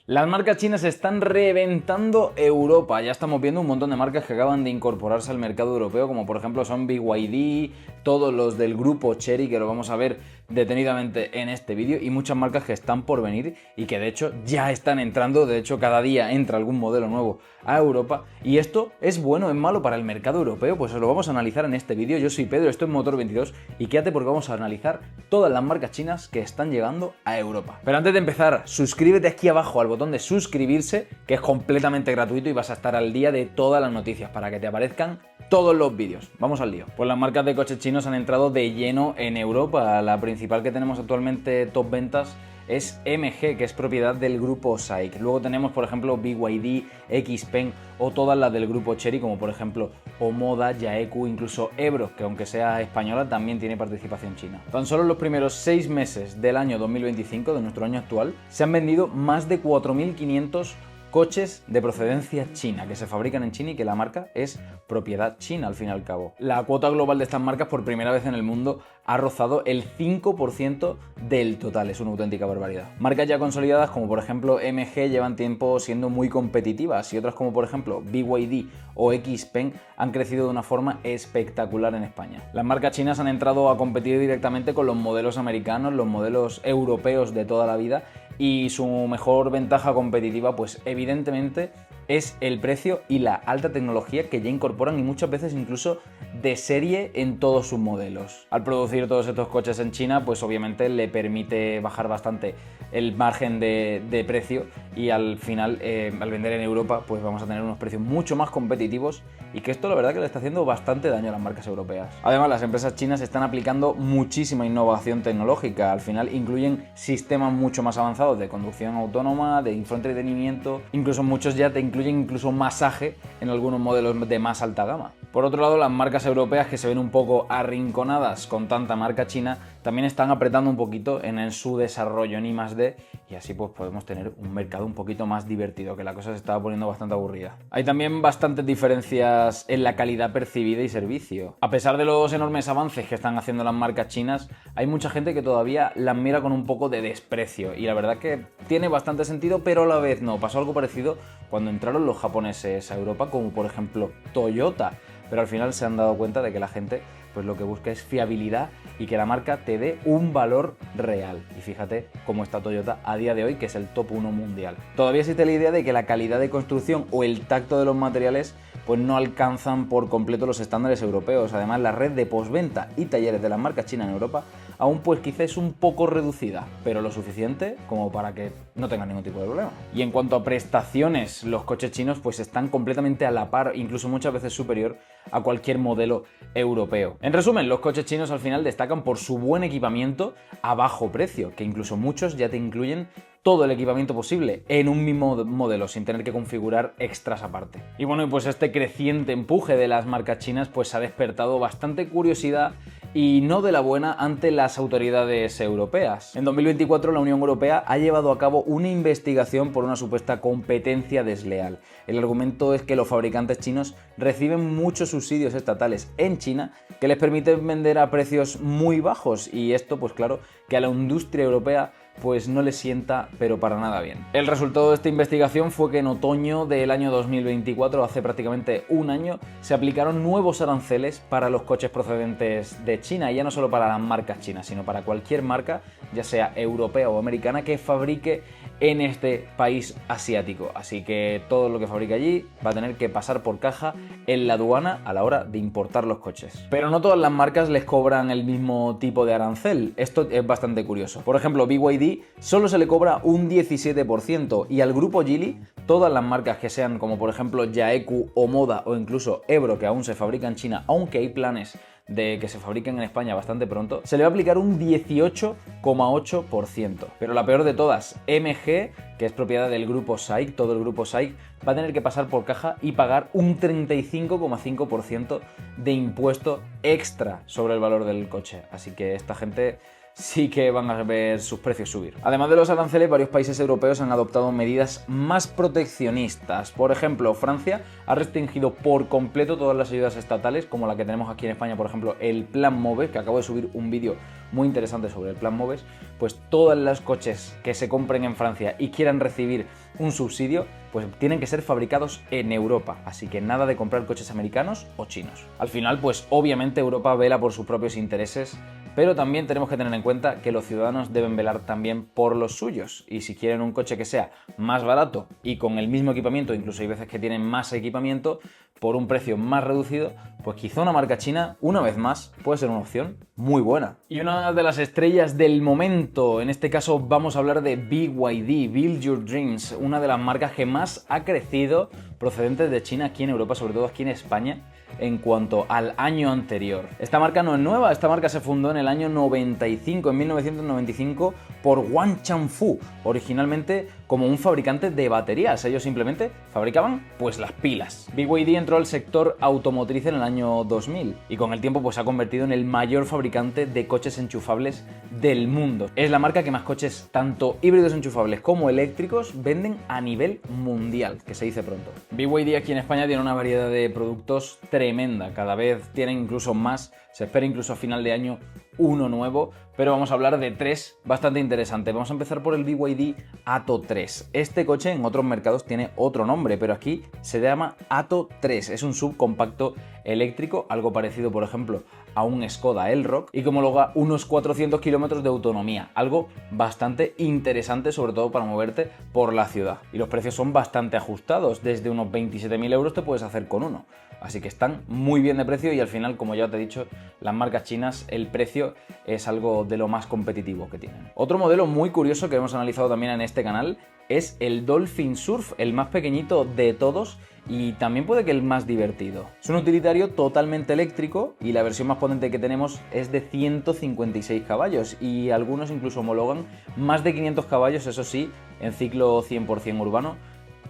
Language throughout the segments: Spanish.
Las marcas chinas están reventando Europa. Ya estamos viendo un montón de marcas que acaban de incorporarse al mercado europeo, como por ejemplo son BYD, todos los del grupo Chery, que lo vamos a ver detenidamente en este vídeo, y muchas marcas que están por venir y que de hecho ya están entrando. De hecho, cada día entra algún modelo nuevo a Europa. ¿Y esto es bueno o es malo para el mercado europeo? Pues lo vamos a analizar en este vídeo. Yo soy Pedro, esto es Motor22 y quédate porque vamos a analizar todas las marcas chinas que están llegando a Europa. Pero antes de empezar, suscríbete aquí abajo al botón de suscribirse, que es completamente gratuito y vas a estar al día de todas las noticias para que te aparezcan todos los vídeos. Vamos al lío. Pues las marcas de coches chinos han entrado de lleno en Europa. La principal que tenemos actualmente top ventas es MG, que es propiedad del grupo SAIC. Luego tenemos, por ejemplo, BYD, XPeng o todas las del grupo Chery, como por ejemplo Omoda, Jaeku, incluso Ebro, que aunque sea española también tiene participación china. Tan solo en los primeros 6 meses del año 2025, de nuestro año actual, se han vendido más de 4.500 coches de procedencia china, que se fabrican en China y que la marca es propiedad china al fin y al cabo. La cuota global de estas marcas por primera vez en el mundo ha rozado el 5% del total, es una auténtica barbaridad. Marcas ya consolidadas como por ejemplo MG llevan tiempo siendo muy competitivas y otras como por ejemplo BYD o XPeng han crecido de una forma espectacular en España. Las marcas chinas han entrado a competir directamente con los modelos americanos, los modelos europeos de toda la vida, y su mejor ventaja competitiva pues evidentemente es el precio y la alta tecnología que ya incorporan y muchas veces incluso de serie en todos sus modelos. Al producir todos estos coches en China pues obviamente le permite bajar bastante el margen de precio y al final al vender en Europa pues vamos a tener unos precios mucho más competitivos y que esto la verdad que le está haciendo bastante daño a las marcas europeas. Además las empresas chinas están aplicando muchísima innovación tecnológica, al final incluyen sistemas mucho más avanzados de conducción autónoma, de infoentretenimiento, incluso muchos ya te incluyen incluso masaje en algunos modelos de más alta gama. Por otro lado, las marcas europeas que se ven un poco arrinconadas con tanta marca china también están apretando un poquito en su desarrollo en I+D y así pues podemos tener un mercado un poquito más divertido, que la cosa se estaba poniendo bastante aburrida. Hay también bastantes diferencias en la calidad percibida y servicio. A pesar de los enormes avances que están haciendo las marcas chinas, hay mucha gente que todavía las mira con un poco de desprecio y la verdad que tiene bastante sentido, pero a la vez no. Pasó algo parecido cuando entraron los japoneses a Europa, como por ejemplo Toyota, pero al final se han dado cuenta de que la gente pues lo que busca es fiabilidad y que la marca te dé un valor real. Y fíjate cómo está Toyota a día de hoy, que es el top 1 mundial. Todavía existe la idea de que la calidad de construcción o el tacto de los materiales pues no alcanzan por completo los estándares europeos. Además, la red de postventa y talleres de las marcas chinas en Europa aún pues quizá es un poco reducida, pero lo suficiente como para que no tengan ningún tipo de problema. Y en cuanto a prestaciones, los coches chinos pues están completamente a la par, incluso muchas veces superior a cualquier modelo europeo. En resumen, los coches chinos al final destacan por su buen equipamiento a bajo precio, que incluso muchos ya te incluyen todo el equipamiento posible en un mismo modelo sin tener que configurar extras aparte. Y bueno, pues este creciente empuje de las marcas chinas pues ha despertado bastante curiosidad y no de la buena ante las autoridades europeas. En 2024 la Unión Europea ha llevado a cabo una investigación por una supuesta competencia desleal. El argumento es que los fabricantes chinos reciben muchos subsidios estatales en China que les permiten vender a precios muy bajos y esto pues claro que a la industria europea pues no le sienta pero para nada bien. El resultado de esta investigación fue que en otoño del año 2024, hace prácticamente un año, se aplicaron nuevos aranceles para los coches procedentes de China, y ya no solo para las marcas chinas, sino para cualquier marca, ya sea europea o americana, que fabrique en este país asiático. Así que todo lo que fabrique allí va a tener que pasar por caja en la aduana a la hora de importar los coches. Pero no todas las marcas les cobran el mismo tipo de arancel. Esto es bastante curioso. Por ejemplo, BYD solo se le cobra un 17% y al grupo Geely, todas las marcas que sean como por ejemplo Jaeku, Omoda o incluso Ebro, que aún se fabrica en China, aunque hay planes de que se fabriquen en España bastante pronto, se le va a aplicar un 18,8%. Pero la peor de todas, MG, que es propiedad del grupo SAIC, todo el grupo SAIC, va a tener que pasar por caja y pagar un 35,5% de impuesto extra sobre el valor del coche. Así que esta gente sí que van a ver sus precios subir. Además de los aranceles, varios países europeos han adoptado medidas más proteccionistas. Por ejemplo, Francia ha restringido por completo todas las ayudas estatales, como la que tenemos aquí en España, por ejemplo, el Plan MOVES, que acabo de subir un vídeo muy interesante sobre el Plan MOVES. Pues todos los coches que se compren en Francia y quieran recibir un subsidio, pues tienen que ser fabricados en Europa, así que nada de comprar coches americanos o chinos. Al final, pues obviamente Europa vela por sus propios intereses, pero también tenemos que tener en cuenta que los ciudadanos deben velar también por los suyos, y si quieren un coche que sea más barato y con el mismo equipamiento, incluso hay veces que tienen más equipamiento, por un precio más reducido, pues quizá una marca china, una vez más, puede ser una opción muy buena. Y una de las estrellas del momento, en este caso vamos a hablar de BYD, Build Your Dreams, una de las marcas que más ha crecido procedentes de China aquí en Europa, sobre todo aquí en España, en cuanto al año anterior. Esta marca no es nueva, esta marca se fundó en el año 95, en 1995, por Wang Changfu, originalmente como un fabricante de baterías. Ellos simplemente fabricaban pues las pilas. BYD entró al sector automotriz en el año 2000 y con el tiempo pues se ha convertido en el mayor fabricante de coches enchufables del mundo. Es la marca que más coches, tanto híbridos enchufables como eléctricos, venden a nivel mundial, que se dice pronto. BYD aquí en España tiene una variedad de productos tremenda, cada vez tienen incluso más, se espera incluso a final de año uno nuevo, pero vamos a hablar de tres bastante interesantes. Vamos a empezar por el BYD Atto 3. Este coche en otros mercados tiene otro nombre, pero aquí se llama Atto 3. Es un subcompacto eléctrico, algo parecido, por ejemplo, a un Skoda Elroq, y como luego unos 400 kilómetros de autonomía, algo bastante interesante, sobre todo para moverte por la ciudad. Y los precios son bastante ajustados, desde unos 27.000 euros te puedes hacer con uno. Así que están muy bien de precio y al final, como ya te he dicho, las marcas chinas, el precio es algo de lo más competitivo que tienen. Otro modelo muy curioso que hemos analizado también en este canal es el Dolphin Surf, el más pequeñito de todos y también puede que el más divertido. Es un utilitario totalmente eléctrico y la versión más potente que tenemos es de 156 caballos y algunos incluso homologan más de 500 caballos, eso sí, en ciclo 100% urbano,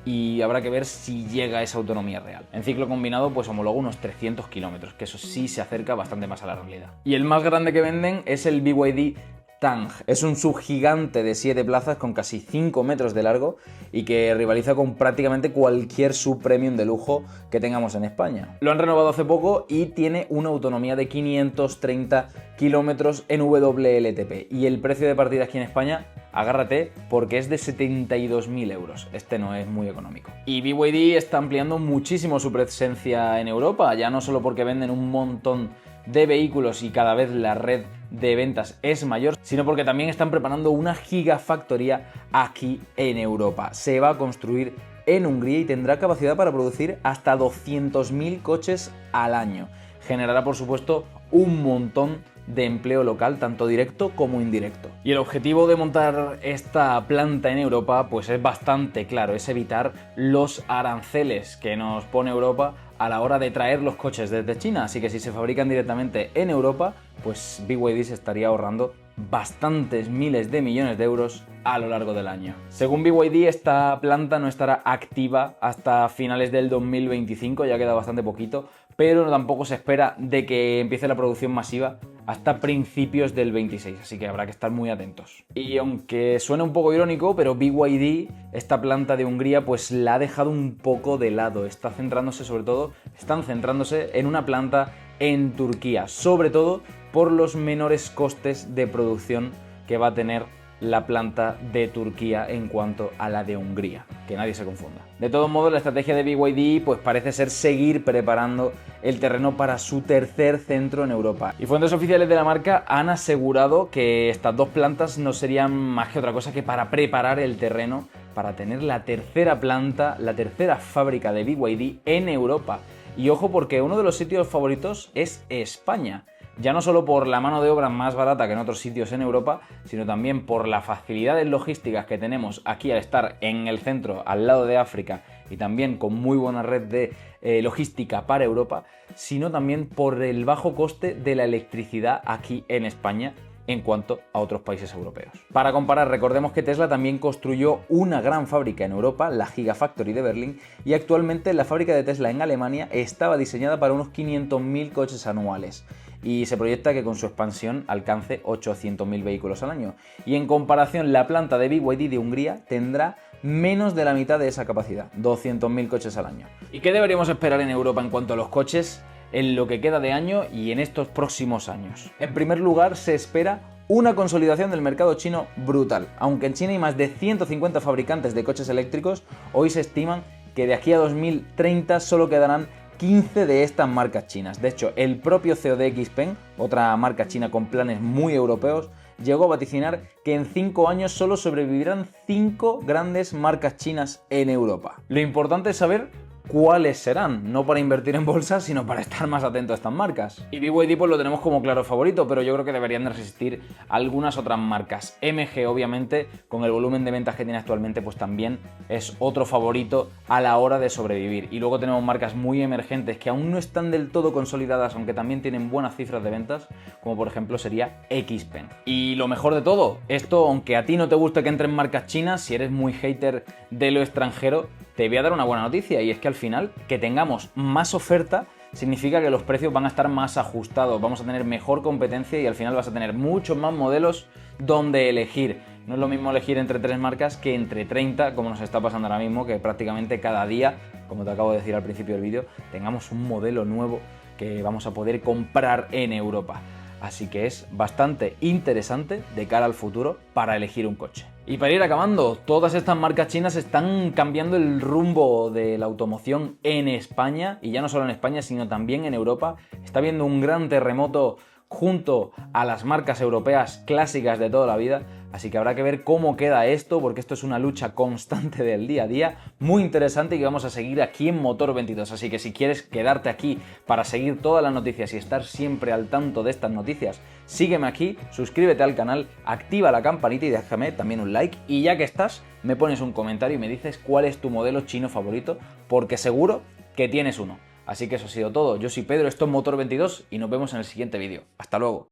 y habrá que ver si llega a esa autonomía real. En ciclo combinado pues homologa unos 300 kilómetros, que eso sí se acerca bastante más a la realidad. Y el más grande que venden es el BYD Tang. Es un subgigante de 7 plazas con casi 5 metros de largo y que rivaliza con prácticamente cualquier subpremium de lujo que tengamos en España. Lo han renovado hace poco y tiene una autonomía de 530 kilómetros en WLTP y el precio de partida aquí en España, agárrate, porque es de 72.000 euros. Este no es muy económico. Y BYD está ampliando muchísimo su presencia en Europa, ya no solo porque venden un montón de vehículos y cada vez la red de ventas es mayor, sino porque también están preparando una gigafactoría aquí en Europa. Se va a construir en Hungría y tendrá capacidad para producir hasta 200.000 coches al año. Generará, por supuesto, un montón de empleo local, tanto directo como indirecto. Y el objetivo de montar esta planta en Europa pues es bastante claro, es evitar los aranceles que nos pone Europa a la hora de traer los coches desde China, así que si se fabrican directamente en Europa, pues BYD se estaría ahorrando bastantes miles de millones de euros a lo largo del año. Según BYD, esta planta no estará activa hasta finales del 2025, ya queda bastante poquito, pero tampoco se espera de que empiece la producción masiva hasta principios del 26, así que habrá que estar muy atentos. Y aunque suene un poco irónico, pero BYD, esta planta de Hungría, pues la ha dejado un poco de lado. Están centrándose en una planta en Turquía, sobre todo por los menores costes de producción que va a tener la planta de Turquía en cuanto a la de Hungría, que nadie se confunda. De todos modos, la estrategia de BYD pues parece ser seguir preparando el terreno para su tercer centro en Europa. Y fuentes oficiales de la marca han asegurado que estas dos plantas no serían más que otra cosa que para preparar el terreno para tener la tercera planta, la tercera fábrica de BYD en Europa. Y ojo, porque uno de los sitios favoritos es España. Ya no solo por la mano de obra más barata que en otros sitios en Europa, sino también por las facilidades logísticas que tenemos aquí al estar en el centro, al lado de África, y también con muy buena red de logística para Europa, sino también por el bajo coste de la electricidad aquí en España, en cuanto a otros países europeos. Para comparar, recordemos que Tesla también construyó una gran fábrica en Europa, la Gigafactory de Berlín, y actualmente la fábrica de Tesla en Alemania estaba diseñada para unos 500.000 coches anuales y se proyecta que con su expansión alcance 800.000 vehículos al año. Y en comparación, la planta de BYD de Hungría tendrá menos de la mitad de esa capacidad, 200.000 coches al año. ¿Y qué deberíamos esperar en Europa en cuanto a los coches en lo que queda de año y en estos próximos años? En primer lugar, se espera una consolidación del mercado chino brutal. Aunque en China hay más de 150 fabricantes de coches eléctricos, hoy se estiman que de aquí a 2030 solo quedarán 15 de estas marcas chinas. De hecho, el propio CEO de XPeng, otra marca china con planes muy europeos, llegó a vaticinar que en 5 años solo sobrevivirán 5 grandes marcas chinas en Europa. Lo importante es saber cuáles serán, no para invertir en bolsa, sino para estar más atento a estas marcas. Y BYD pues lo tenemos como claro favorito, pero yo creo que deberían de resistir algunas otras marcas. MG, obviamente, con el volumen de ventas que tiene actualmente, pues también es otro favorito a la hora de sobrevivir. Y luego tenemos marcas muy emergentes que aún no están del todo consolidadas, aunque también tienen buenas cifras de ventas, como por ejemplo sería XPeng. Y lo mejor de todo, esto, aunque a ti no te guste que entren marcas chinas, si eres muy hater de lo extranjero, te voy a dar una buena noticia, y es que al final que tengamos más oferta significa que los precios van a estar más ajustados, vamos a tener mejor competencia y al final vas a tener muchos más modelos donde elegir. No es lo mismo elegir entre 3 marcas que entre 30, como nos está pasando ahora mismo, que prácticamente cada día, como te acabo de decir al principio del vídeo, tengamos un modelo nuevo que vamos a poder comprar en Europa. Así que es bastante interesante de cara al futuro para elegir un coche. Y para ir acabando, todas estas marcas chinas están cambiando el rumbo de la automoción en España, y ya no solo en España, sino también en Europa. Está habiendo un gran terremoto junto a las marcas europeas clásicas de toda la vida, así que habrá que ver cómo queda esto, porque esto es una lucha constante del día a día, muy interesante, y que vamos a seguir aquí en Motor 22, así que si quieres quedarte aquí para seguir todas las noticias y estar siempre al tanto de estas noticias, sígueme aquí, suscríbete al canal, activa la campanita y déjame también un like, y ya que estás, me pones un comentario y me dices cuál es tu modelo chino favorito, porque seguro que tienes uno. Así que eso ha sido todo. Yo soy Pedro, esto es Motor 22 y nos vemos en el siguiente vídeo. Hasta luego.